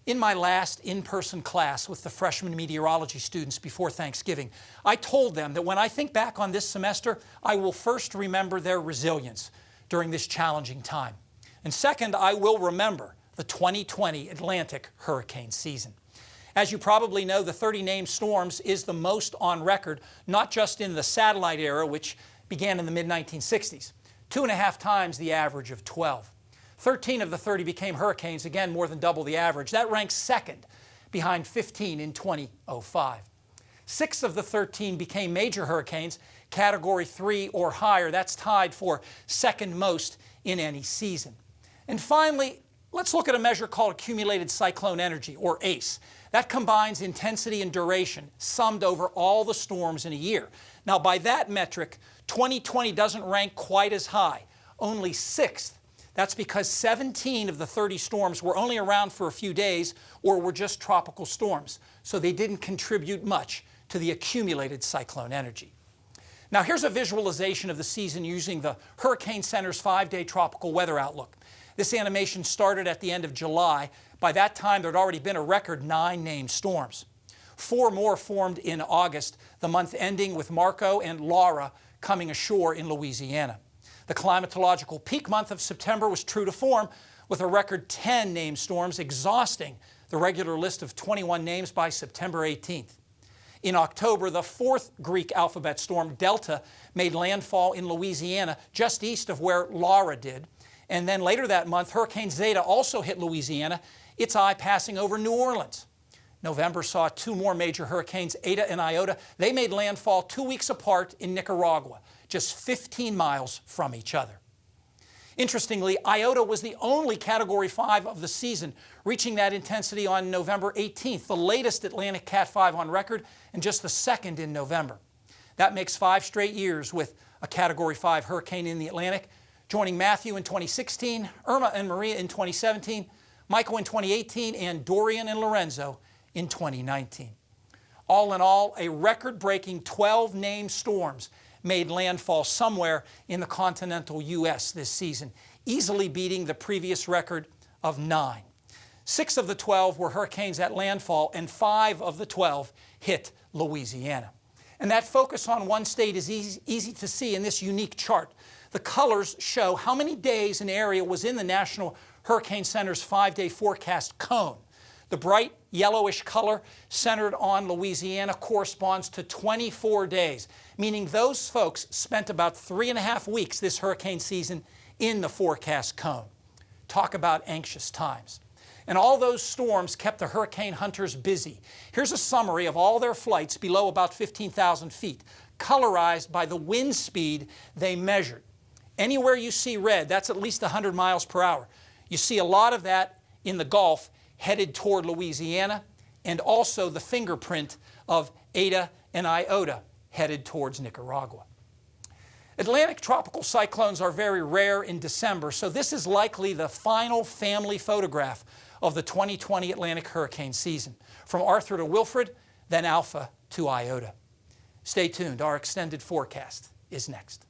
In my last in-person class with the freshman meteorology students before Thanksgiving, I told them that when I think back on this semester, I will first remember their resilience during this challenging time. And second, I will remember the 2020 Atlantic hurricane season. As you probably know, the 30 named storms is the most on record, not just in the satellite era, which began in the mid-1960s, 2.5 times the average of 12. 13 of the 30 became hurricanes, again more than double the average. That ranks second behind 15 in 2005. 6 of the 13 became major hurricanes, category 3 or higher. That's tied for second most in any season. And finally, let's look at a measure called accumulated cyclone energy, or ACE. That combines intensity and duration, summed over all the storms in a year. Now, by that metric, 2020 doesn't rank quite as high, only 6th. That's because 17 of the 30 storms were only around for a few days or were just tropical storms, so they didn't contribute much to the accumulated cyclone energy. Now, here's a visualization of the season using the Hurricane Center's 5-day tropical weather outlook. This animation started at the end of July. By that time, there had already been a record 9 named storms. 4 more formed in August, the month ending with Marco and Laura coming ashore in Louisiana. The climatological peak month of September was true to form, with a record 10 named storms, exhausting the regular list of 21 names by September 18th. In October, the 4th Greek alphabet storm, Delta, made landfall in Louisiana, just east of where Laura did. And then later that month, Hurricane Zeta also hit Louisiana, its eye passing over New Orleans. November saw 2 more major hurricanes, Eta and Iota. They made landfall 2 weeks apart in Nicaragua, just 15 miles from each other. Interestingly, Iota was the only Category 5 of the season, reaching that intensity on November 18th, the latest Atlantic Cat 5 on record, and just the 2nd in November. That makes 5 straight years with a Category 5 hurricane in the Atlantic, joining Matthew in 2016, Irma and Maria in 2017, Michael in 2018, and Dorian and Lorenzo in 2019. All in all, a record-breaking 12 named storms made landfall somewhere in the continental U.S. this season, easily beating the previous record of 9. 6 of the 12 were hurricanes at landfall, and 5 of the 12 hit Louisiana. And that focus on one state is easy to see in this unique chart. The colors show how many days an area was in the National Hurricane Center's 5-day forecast cone. The bright yellowish color centered on Louisiana corresponds to 24 days, meaning those folks spent about 3.5 weeks this hurricane season in the forecast cone. Talk about anxious times. And all those storms kept the hurricane hunters busy. Here's a summary of all their flights below about 15,000 feet, colorized by the wind speed they measured. Anywhere you see red, that's at least 100 miles per hour. You see a lot of that in the Gulf, headed toward Louisiana, and also the fingerprint of Eta and Iota headed towards Nicaragua. Atlantic tropical cyclones are very rare in December, so this is likely the final family photograph of the 2020 Atlantic hurricane season, from Arthur to Wilfred, then Alpha to Iota. Stay tuned, our extended forecast is next.